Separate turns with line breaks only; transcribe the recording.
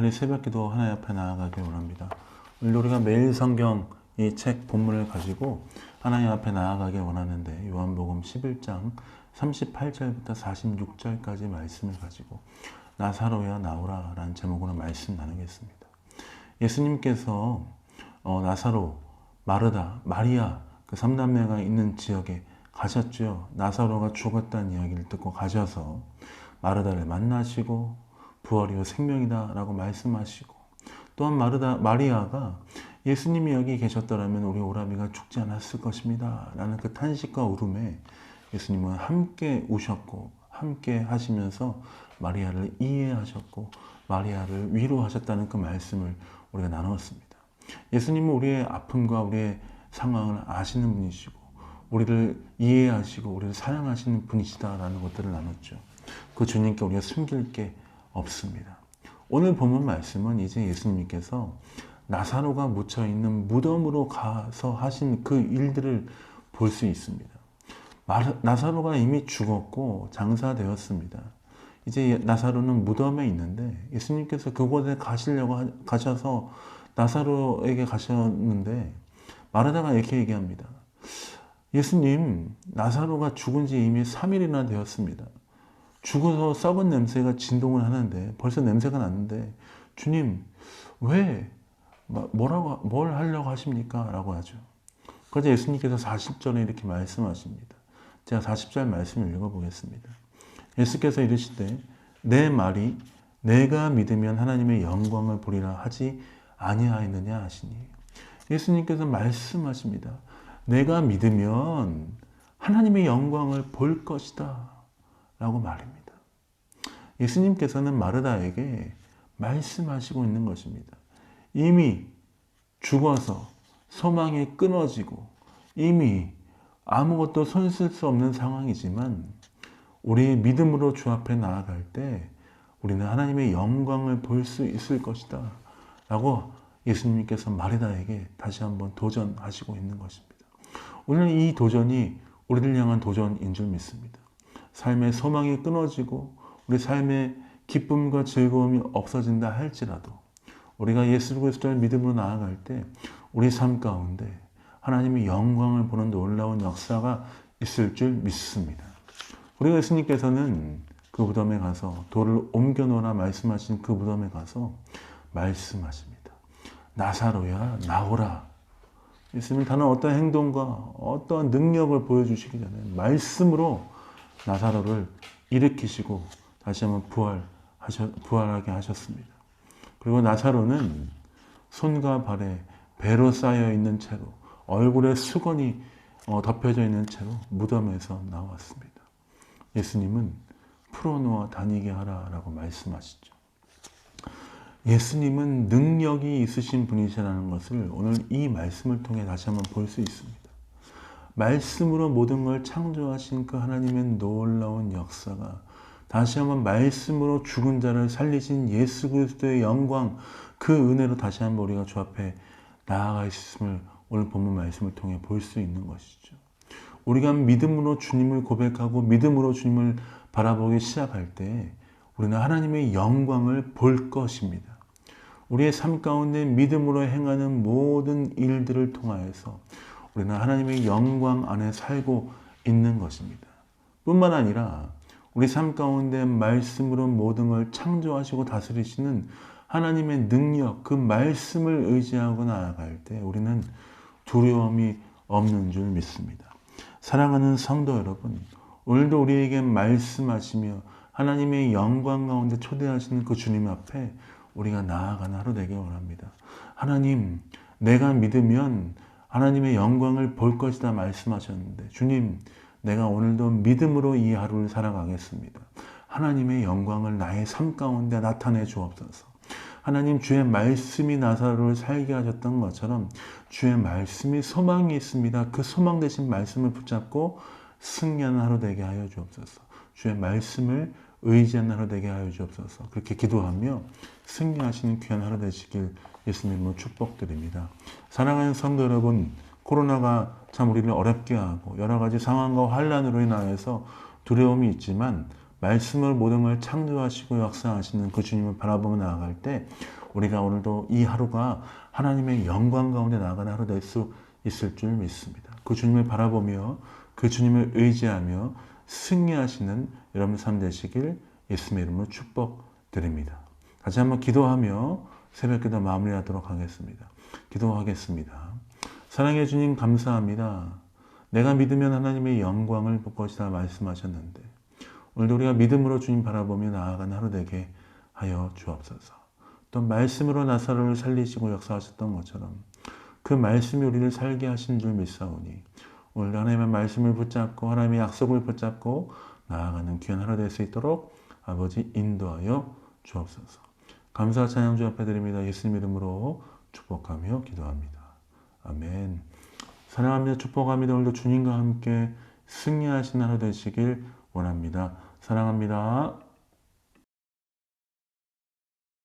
빨리 새벽기도 하나님 앞에 나아가길 원합니다. 오늘 우리가 매일 성경 이 책 본문을 가지고 하나님 앞에 나아가길 원하는데 요한복음 11장 38절부터 46절까지 말씀을 가지고 나사로야 나오라 라는 제목으로 말씀 나누겠습니다. 예수님께서 나사로, 마르다, 마리아 그 3남매가 있는 지역에 가셨죠. 나사로가 죽었다는 이야기를 듣고 가셔서 마르다를 만나시고 부활이요 생명이다 라고 말씀하시고, 또한 마리아가 예수님이 여기 계셨더라면 우리 오라비가 죽지 않았을 것입니다 라는 그 탄식과 울음에 예수님은 함께 우셨고 함께 하시면서 마리아를 이해하셨고 마리아를 위로하셨다는 그 말씀을 우리가 나누었습니다. 예수님은 우리의 아픔과 우리의 상황을 아시는 분이시고 우리를 이해하시고 우리를 사랑하시는 분이시다라는 것들을 나눴죠. 그 주님께 우리가 숨길 게 없습니다. 오늘 본문 말씀은 이제 예수님께서 나사로가 묻혀있는 무덤으로 가서 하신 그 일들을 볼 수 있습니다. 나사로가 이미 죽었고 장사되었습니다. 이제 나사로는 무덤에 있는데 예수님께서 그곳에 가셔서 나사로에게 가셨는데 마르다가 이렇게 얘기합니다. 예수님, 나사로가 죽은 지 이미 3일이나 되었습니다. 죽어서 썩은 냄새가 진동을 하는데 벌써 냄새가 나는데 주님 왜 뭘 하려고 하십니까? 라고 하죠. 그래서 예수님께서 40절에 이렇게 말씀하십니다. 제가 40절 말씀을 읽어보겠습니다. 예수께서 이르시되 내 말이 내가 믿으면 하나님의 영광을 보리라 하지 아니하였느냐 하시니, 예수님께서 말씀하십니다. 내가 믿으면 하나님의 영광을 볼 것이다 라고 말입니다. 예수님께서는 마르다에게 말씀하시고 있는 것입니다. 이미 죽어서 소망이 끊어지고 이미 아무것도 손쓸 수 없는 상황이지만 우리의 믿음으로 주 앞에 나아갈 때 우리는 하나님의 영광을 볼 수 있을 것이다 라고 예수님께서 마르다에게 다시 한번 도전하시고 있는 것입니다. 오늘 이 도전이 우리를 향한 도전인 줄 믿습니다. 삶의 소망이 끊어지고 우리 삶의 기쁨과 즐거움이 없어진다 할지라도 우리가 예수 그리스도를 믿음으로 나아갈 때 우리 삶 가운데 하나님의 영광을 보는 놀라운 역사가 있을 줄 믿습니다. 우리 예수님께서는 그 무덤에 가서 돌을 옮겨 놓으라 말씀하신 그 무덤에 가서 말씀하십니다. 나사로야 나오라. 예수님은 다른 어떤 행동과 어떤 능력을 보여주시기 전에 말씀으로 나사로를 일으키시고 다시 한번 부활하게 하셨습니다. 그리고 나사로는 손과 발에 배로 쌓여 있는 채로 얼굴에 수건이 덮여져 있는 채로 무덤에서 나왔습니다. 예수님은 풀어놓아 다니게 하라라고 말씀하시죠. 예수님은 능력이 있으신 분이시라는 것을 오늘 이 말씀을 통해 다시 한번 볼 수 있습니다. 말씀으로 모든 걸 창조하신 그 하나님의 놀라운 역사가 다시 한번 말씀으로 죽은 자를 살리신 예수 그리스도의 영광, 그 은혜로 다시 한번 우리가 주 앞에 나아가 있음을 오늘 본문 말씀을 통해 볼 수 있는 것이죠. 우리가 믿음으로 주님을 고백하고 믿음으로 주님을 바라보기 시작할 때 우리는 하나님의 영광을 볼 것입니다. 우리의 삶 가운데 믿음으로 행하는 모든 일들을 통하여서 우리는 하나님의 영광 안에 살고 있는 것입니다. 뿐만 아니라 우리 삶 가운데 말씀으로 모든 걸 창조하시고 다스리시는 하나님의 능력, 그 말씀을 의지하고 나아갈 때 우리는 두려움이 없는 줄 믿습니다. 사랑하는 성도 여러분, 오늘도 우리에게 말씀하시며 하나님의 영광 가운데 초대하시는 그 주님 앞에 우리가 나아가는 하루 되길 원합니다. 하나님, 내가 믿으면 하나님의 영광을 볼 것이다 말씀하셨는데 주님, 내가 오늘도 믿음으로 이 하루를 살아가겠습니다. 하나님의 영광을 나의 삶 가운데 나타내 주옵소서. 하나님, 주의 말씀이 나사로를 살게 하셨던 것처럼 주의 말씀이 소망이 있습니다. 그 소망 되신 말씀을 붙잡고 승리하는 하루 되게 하여 주옵소서. 주의 말씀을 의지하는 하루 되게 하여 주옵소서. 그렇게 기도하며 승리하시는 귀한 하루 되시길 예수님으로 축복드립니다. 사랑하는 성도 여러분, 코로나가 참 우리를 어렵게 하고 여러 가지 상황과 환란으로 인하여서 두려움이 있지만 말씀을 모든 걸 창조하시고 역사하시는 그 주님을 바라보며 나아갈 때 우리가 오늘도 이 하루가 하나님의 영광 가운데 나아가는 하루 될 수 있을 줄 믿습니다. 그 주님을 바라보며 그 주님을 의지하며 승리하시는 여러분 삶 되시길 예수님의 이름으로 축복드립니다. 다시 한번 기도하며 새벽기도 마무리하도록 하겠습니다. 기도하겠습니다. 사랑해 주님 감사합니다. 내가 믿으면 하나님의 영광을 볼 것이다 말씀하셨는데 오늘도 우리가 믿음으로 주님 바라보며 나아가는 하루 되게 하여 주옵소서. 또 말씀으로 나사로를 살리시고 역사하셨던 것처럼 그 말씀이 우리를 살게 하신 줄 믿사오니 오늘 하나님의 말씀을 붙잡고 하나님의 약속을 붙잡고 나아가는 귀한 하루 될 수 있도록 아버지 인도하여 주옵소서. 감사 찬양 주 앞에 드립니다. 예수님 이름으로 축복하며 기도합니다. 아멘. 사랑합니다. 축복합니다. 오늘도 주님과 함께 승리하신 하루 되시길 원합니다. 사랑합니다.